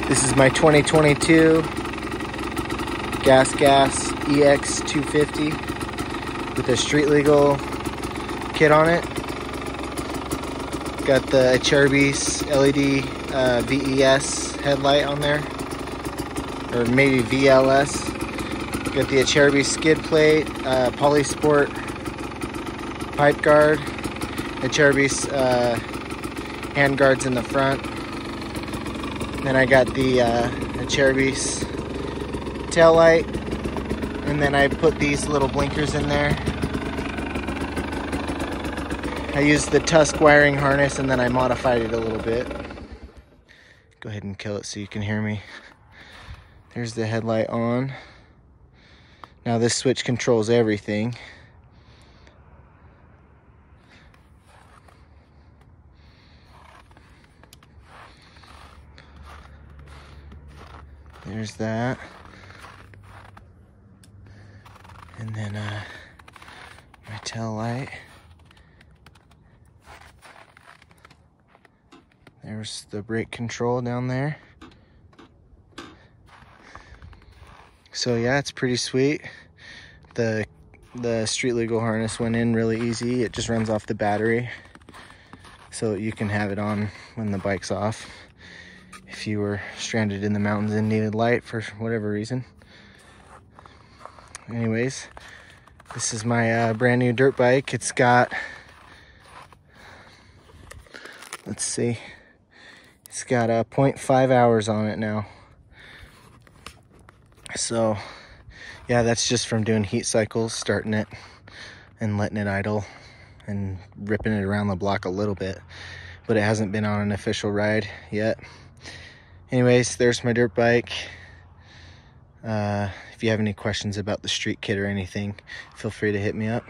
This is my 2022 GasGas EX 250 with a street legal kit on it. Got the Cherbis LED VES headlight on there, or maybe VLS. Got the Cherbis skid plate, Polysport pipe guard, the Cherbis hand guards in the front. Then I got the Cherbis tail light, and then I put these little blinkers in there. I used the tusk wiring harness and then I modified it a little bit. Go ahead and kill it so you can hear me. There's the headlight on. Now this switch controls everything. There's that. And then my tail light. There's the brake control down there. So yeah, it's pretty sweet. The street legal harness went in really easy. It just runs off the battery, so you can have it on when the bike's off if you were stranded in the mountains and needed light for whatever reason. Anyways, this is my brand new dirt bike. It's got, let's see, it's got 0.5 hours on it now. So yeah, that's just from doing heat cycles, starting it and letting it idle and ripping it around the block a little bit, but it hasn't been on an official ride yet. Anyways, there's my dirt bike. If you have any questions about the street kit or anything, feel free to hit me up.